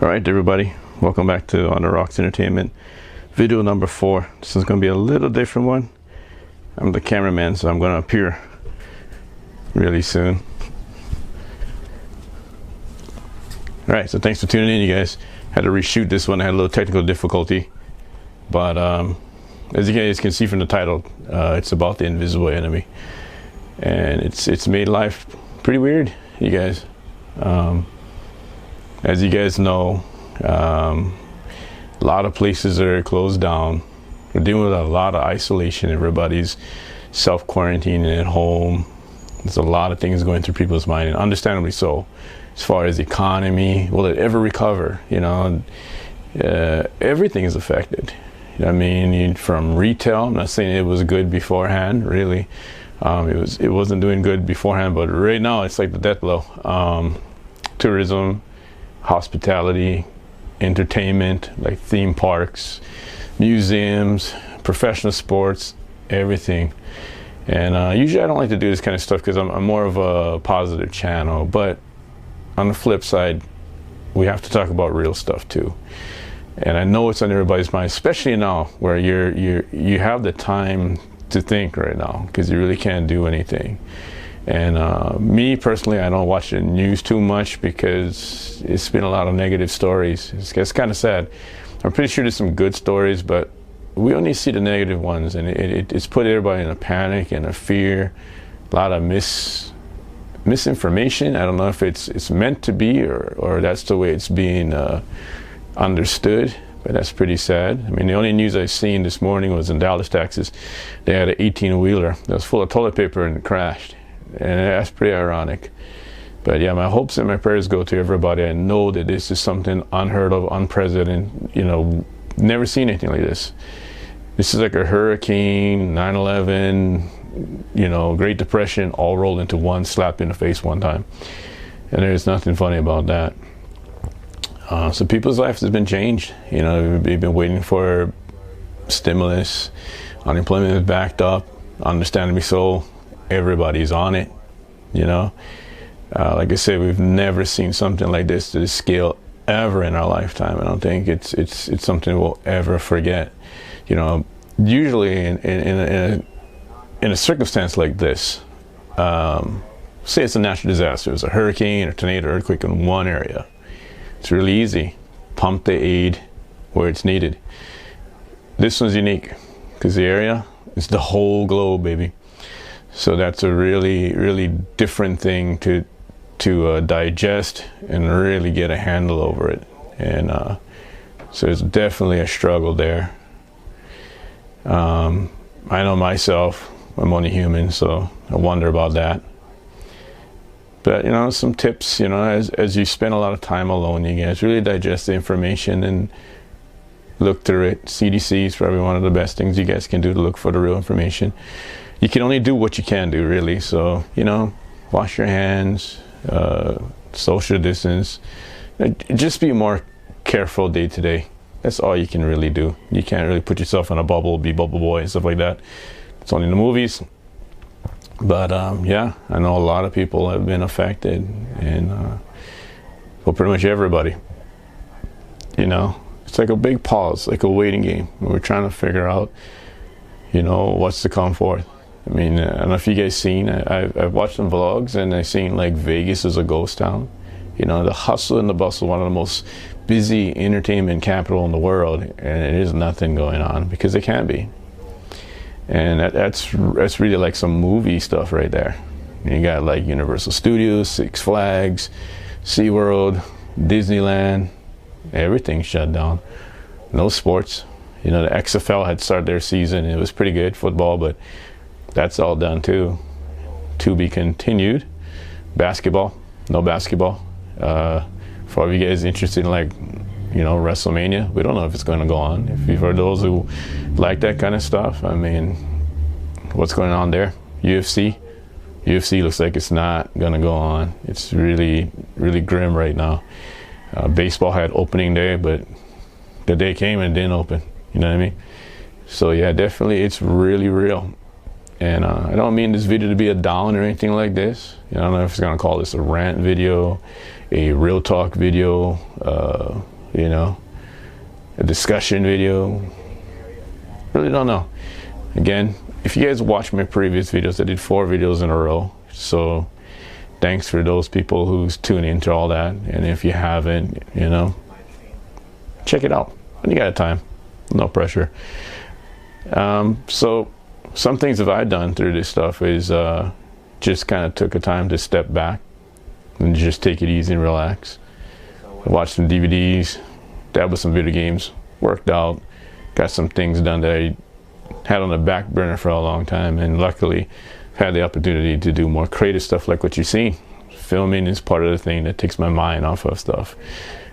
All right, everybody, welcome back to On the Rocks Entertainment, video number 4. This is going to be a little different one. I'm the cameraman, so I'm going to appear really soon. All right, so thanks for tuning in, you guys. Had to reshoot this one. I had a little technical difficulty, but as you guys can see from the title, it's about the invisible enemy, and it's made life pretty weird, you guys. As you guys know, a lot of places are closed down. We're dealing with a lot of isolation. Everybody's self-quarantining at home. There's a lot of things going through people's mind, and understandably so. As far as the economy, will it ever recover? You know, everything is affected. I mean, from retail, I'm not saying it was good beforehand, really. It wasn't doing good beforehand, but right now it's like the death blow. Tourism, hospitality, entertainment, like theme parks, museums, professional sports, everything. And usually I don't like to do this kind of stuff because I'm more of a positive channel, but on the flip side, we have to talk about real stuff too. And I know it's on everybody's mind, especially now where you have the time to think right now, because you really can't do anything. And me personally, I don't watch the news too much because it's been a lot of negative stories. It's kind of sad. I'm pretty sure there's some good stories, but we only see the negative ones, and it's put everybody in a panic and a fear, a lot of misinformation. I don't know if it's meant to be or that's the way it's being understood, but that's pretty sad. I mean, the only news I've seen this morning was in Dallas, Texas. They had an 18-wheeler that was full of toilet paper and it crashed. And that's pretty ironic. But yeah, my hopes and my prayers go to everybody. I know that this is something unheard of, unprecedented, you know, never seen anything like this. This is like a hurricane, 9/11, you know, Great Depression, all rolled into one, slap in the face one time. And there's nothing funny about that. So people's lives has been changed. You know, we've been waiting for stimulus. Unemployment is backed up, understandably so. Everybody's on it, you know. Like I said, we've never seen something like this to this scale ever in our lifetime. I don't think it's something we'll ever forget. You know, usually in a circumstance like this, say it's a natural disaster, it's a hurricane, a tornado, earthquake in one area. It's really easy. Pump the aid where it's needed. This one's unique because the area is the whole globe, baby. So that's a really, really different thing to digest and really get a handle over it. And so it's definitely a struggle there. I know myself, I'm only human, so I wonder about that. But, you know, some tips, you know, as you spend a lot of time alone, you guys really digest the information and look through it. CDC is probably one of the best things you guys can do to look for the real information. You can only do what you can do, really. So, you know, wash your hands, social distance. Just be more careful day to day. That's all you can really do. You can't really put yourself in a bubble, be bubble boy and stuff like that. It's only in the movies. But yeah, I know a lot of people have been affected, and well, pretty much everybody. You know, it's like a big pause, like a waiting game. We're trying to figure out, you know, what's to come forth. I mean, I don't know if you guys seen, I've watched some vlogs, and I've seen like Vegas is a ghost town. You know, the hustle and the bustle, one of the most busy entertainment capital in the world, and there's nothing going on because it can't be. And that's really like some movie stuff right there. You got like Universal Studios, Six Flags, SeaWorld, Disneyland, everything's shut down. No sports. You know, the XFL had started their season. It was pretty good, football, but that's all done too. To be continued. Basketball, no basketball. For all of you guys interested in, like, you know, WrestleMania, we don't know if it's going to go on. If you've heard those who like that kind of stuff, I mean, what's going on there? UFC looks like it's not going to go on. It's really, really grim right now. Baseball had opening day, but the day came and it didn't open. You know what I mean? So yeah, definitely it's really real. And I don't mean this video to be a down or anything like this. You know, I don't know if it's gonna call this a rant video. a real talk video, you know, a discussion video. Really don't know. Again, if you guys watch my previous videos, I did 4 videos in a row. So thanks for those people who's tuning into all that. And if you haven't, you know, check it out when you got time. No pressure. So some things that I've done through this stuff is just kind of took a time to step back and just take it easy and relax. Watch some DVDs, dab with some video games, worked out, got some things done that I had on the back burner for a long time, and luckily had the opportunity to do more creative stuff like what you see. Filming is part of the thing that takes my mind off of stuff.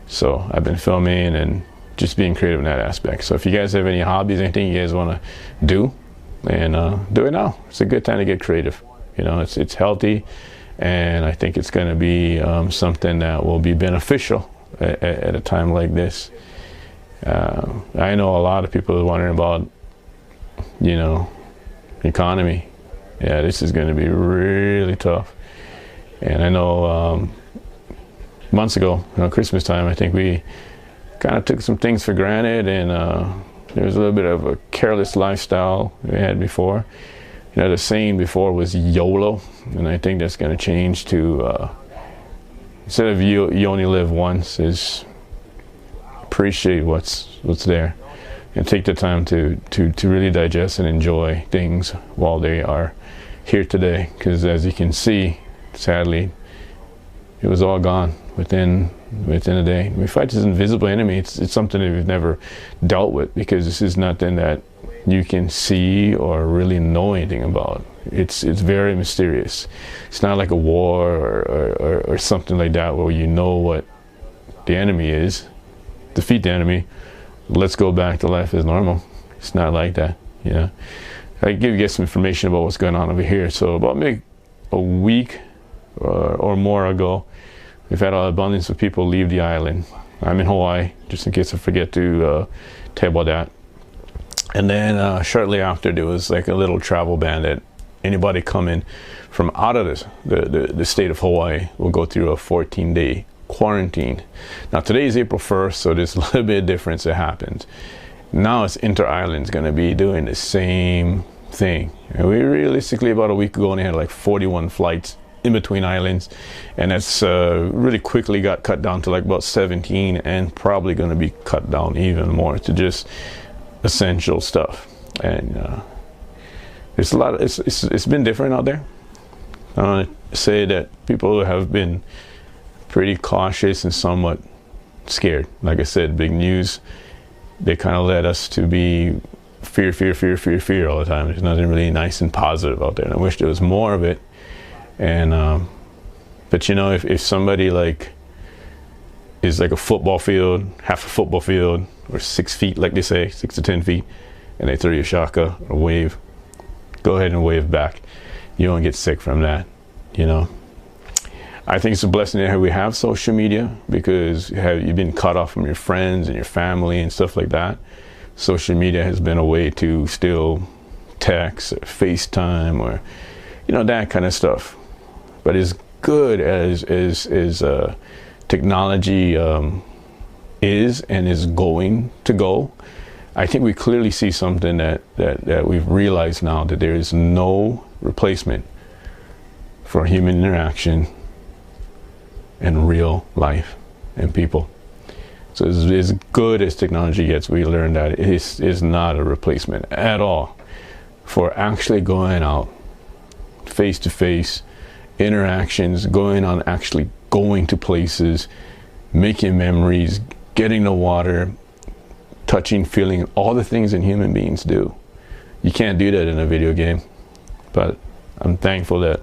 So I've been filming and just being creative in that aspect. So if you guys have any hobbies, anything you guys want to do, and do it now. It's a good time to get creative. You know, it's healthy, and I think it's going to be something that will be beneficial at a time like this. I know a lot of people are wondering about, you know, economy. Yeah, this is going to be really tough. And I know months ago, you know, Christmas time, I think we kind of took some things for granted, and there was a little bit of a careless lifestyle we had before. You know, the saying before was YOLO, and I think that's going to change to instead of you only live once, is appreciate what's there, and take the time to really digest and enjoy things while they are here today. Because as you can see, sadly, it was all gone within a day. We fight this invisible enemy. It's something that we've never dealt with, because this is nothing that you can see or really know anything about. It's very mysterious. It's not like a war or something like that where you know what the enemy is, defeat the enemy, let's go back to life as normal. It's not like that. You know, I give you guys some information about what's going on over here. So about maybe a week or more ago, we've had an abundance of people leave the island. I'm in Hawaii, just in case I forget to tell you about that. And then shortly after, there was like a little travel ban that anybody coming from out of the state of Hawaii will go through a 14-day quarantine. Now today is April 1st, so there's a little bit of difference that happens. Now it's Inter-Islands going to be doing the same thing. And we realistically, about a week ago, only had like 41 flights in between islands, and that's really quickly got cut down to like about 17, and probably going to be cut down even more to just essential stuff. And there's a lot of, it's been different out there. I want to say that people have been pretty cautious and somewhat scared. Like I said, big news, they kind of led us to be fear all the time. There's nothing really nice and positive out there, and I wish there was more of it. And but you know, if somebody like is like a football field, half a football field, or 6 feet, like they say, 6 to 10 feet, and they throw you a shaka or wave, go ahead and wave back. You don't get sick from that. You know, I think it's a blessing that we have social media, because you've been cut off from your friends and your family and stuff like that. Social media has been a way to still text or FaceTime or, you know, that kind of stuff. But as good as technology is and is going to go, I think we clearly see something that we've realized now, that there is no replacement for human interaction and real life and people. So as good as technology gets, we learned that it is not a replacement at all for actually going out face to face interactions, actually going to places, making memories, getting the water, touching, feeling, all the things that human beings do. You can't do that in a video game. But I'm thankful that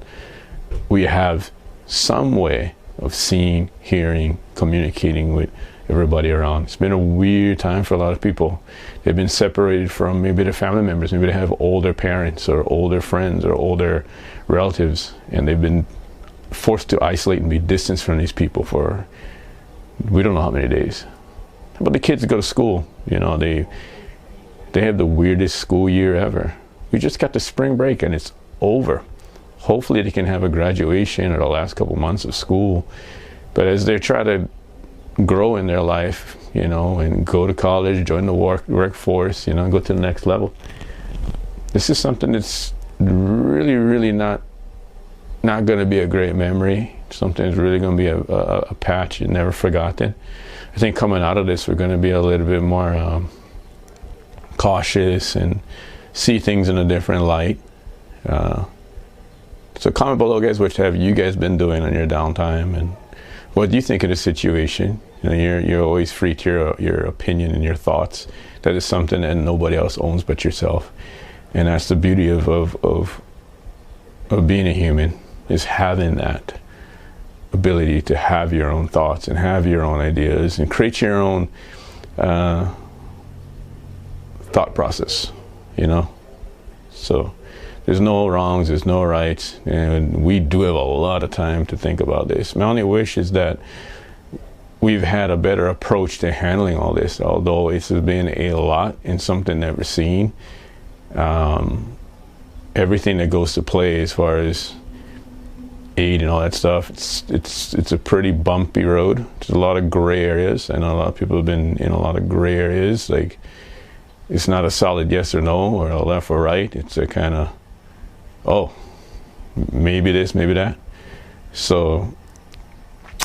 we have some way of seeing, hearing, communicating with everybody around. It's been a weird time for a lot of people. They've been separated from maybe their family members. Maybe they have older parents or older friends or older relatives, and they've been forced to isolate and be distanced from these people for we don't know how many days. How about the kids that go to school? You know, they have the weirdest school year ever. We just got the spring break and it's over. Hopefully they can have a graduation or the last couple months of school But as they try to grow in their life, you know, and go to college, join the workforce, you know, go to the next level, this is something that's really not going to be a great memory. Something that's really going to be a patch and never forgotten. I think coming out of this, we're going to be a little bit more cautious and see things in a different light. So comment below, guys, what have you guys been doing on your downtime, and what do you think of the situation? You know, you're always free to your opinion and your thoughts. That is something that nobody else owns but yourself, and that's the beauty of being a human, is having that ability to have your own thoughts and have your own ideas and create your own thought process, you know. So there's no wrongs, there's no rights, and we do have a lot of time to think about this. My only wish is that we've had a better approach to handling all this, although it's been a lot and something never seen. Everything that goes to play as far as aid and all that stuff, it's a pretty bumpy road. There's a lot of gray areas. I know a lot of people have been in a lot of gray areas. Like, it's not a solid yes or no or a left or right. It's a kind of, oh, maybe this, maybe that. So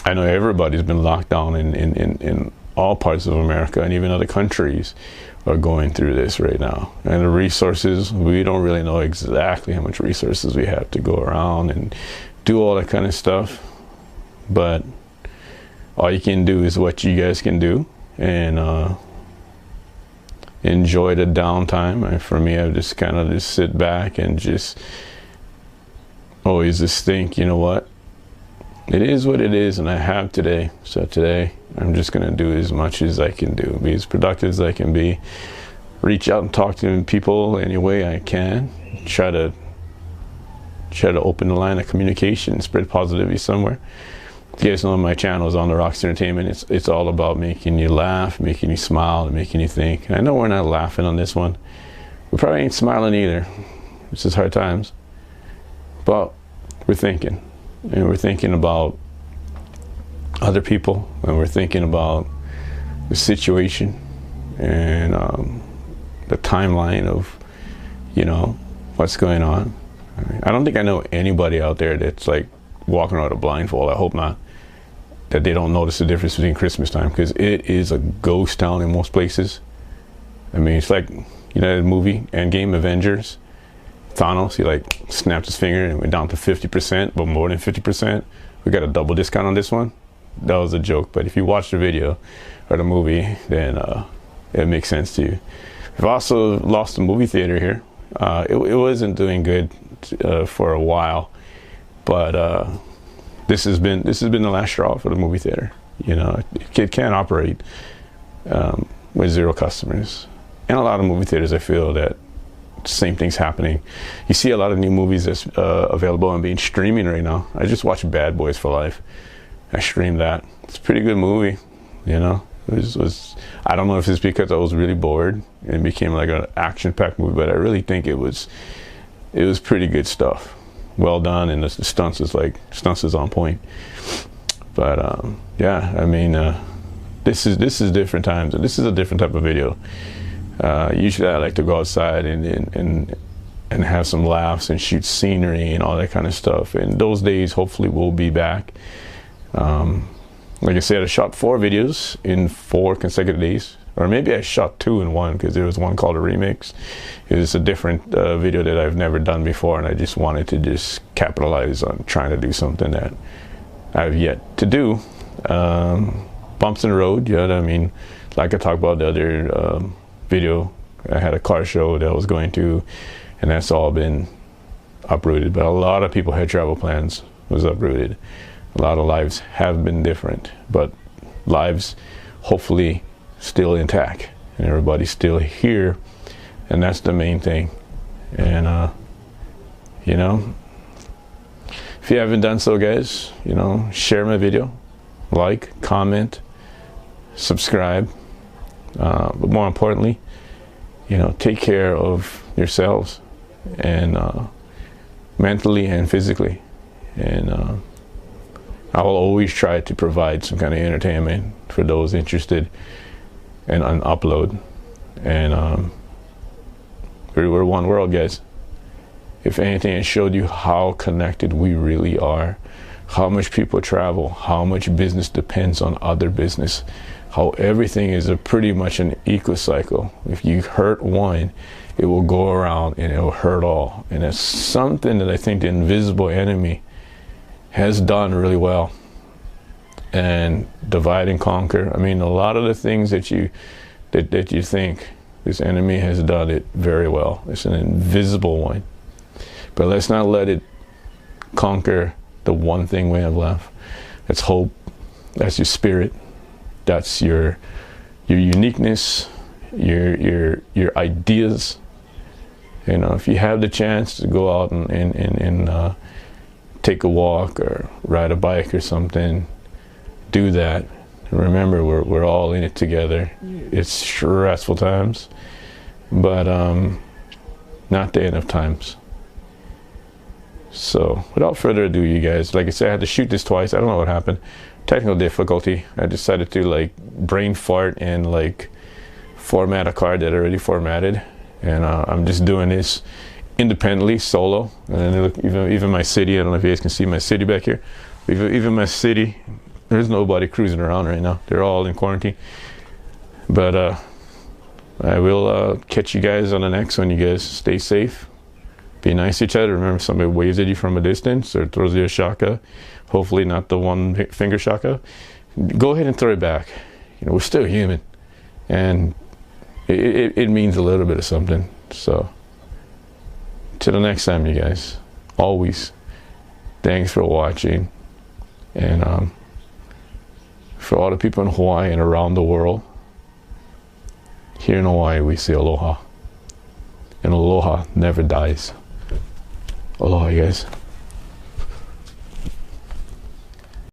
I know everybody's been locked down in all parts of America, and even other countries are going through this right now. And the resources, we don't really know exactly how much resources we have to go around and do all that kind of stuff. But all you can do is what you guys can do, and enjoy the downtime. For me, I just kind of just sit back and just always just think, you know what? It is what it is, and I have today. So today, I'm just going to do as much as I can do, be as productive as I can be, reach out and talk to people any way I can, try to open the line of communication, spread positivity somewhere. You guys know my channel is On the Rocks Entertainment. It's all about making you laugh, making you smile, and making you think. And I know we're not laughing on this one. We probably ain't smiling either. It's just hard times. But we're thinking. And we're thinking about other people, and we're thinking about the situation and the timeline of, you know, what's going on. I don't think I know anybody out there that's like walking around with a blindfold. I hope not. That they don't notice the difference between Christmas time, because it is a ghost town in most places. I mean, it's like, you know, the movie Endgame, Avengers. Thanos, he like snapped his finger and went down to 50%, but more than 50%. We got a double discount on this one. That was a joke, but if you watch the video or the movie, then it makes sense to you. We've also lost the movie theater here. It wasn't doing good for a while, but this has been the last straw for the movie theater. You know, it can't operate with zero customers. And a lot of movie theaters, I feel that same thing's happening. You see a lot of new movies that's available and being streaming right now. I just watched Bad Boys for Life. I streamed that. It's a pretty good movie, you know. It was I don't know if it's because I was really bored and it became like an action-packed movie, but I really think it was pretty good stuff. Well done, and the stunts is on point. But yeah, I mean, this is different times, and this is a different type of video. Usually I like to go outside and have some laughs and shoot scenery and all that kind of stuff, and those days hopefully will be back. Like I said, I shot 4 videos in 4 consecutive days, or maybe I shot 2 in 1, because there was one called a remix. It was a different video that I've never done before, and I just wanted to just capitalize on trying to do something that I've yet to do. Bumps in the road, yeah. I mean, like I talked about the other video, I had a car show that I was going to, and that's all been uprooted. But a lot of people had travel plans was uprooted. A lot of lives have been different, but lives hopefully still intact, and everybody's still here, and that's the main thing. And you know, if you haven't done so, guys, you know, share my video, like, comment, subscribe. But more importantly, you know, take care of yourselves, and mentally and physically. And I will always try to provide some kind of entertainment for those interested and upload. And we're one world, guys. If anything, it showed you how connected we really are, how much people travel, how much business depends on other business, how everything is pretty much an eco-cycle. If you hurt one, it will go around and it will hurt all. And it's something that I think the invisible enemy has done really well. And divide and conquer. I mean, a lot of the things that you think, this enemy has done it very well. It's an invisible one. But let's not let it conquer the one thing we have left. That's hope. That's your spirit. That's your uniqueness, your ideas. You know, if you have the chance to go out and take a walk or ride a bike or something, do that. And remember, we're all in it together. It's stressful times, but not the end of times. So without further ado, you guys, like I said, I had to shoot this twice. I don't know what happened. Technical difficulty. I decided to like brain fart and like format a card that I already formatted, and I'm just doing this independently, solo. And then look, even my city, I don't know if you guys can see my city back here. Even my city, there's nobody cruising around right now. They're all in quarantine. But I will catch you guys on the next one. You guys stay safe. Be nice to each other. Remember, somebody waves at you from a distance or throws you a shaka. Hopefully not the one finger shaka. Go ahead and throw it back. You know, we're still human. And it means a little bit of something. So till the next time, you guys, always thanks for watching. And for all the people in Hawaii and around the world, here in Hawaii we say aloha, and aloha never dies. Aloha, you guys.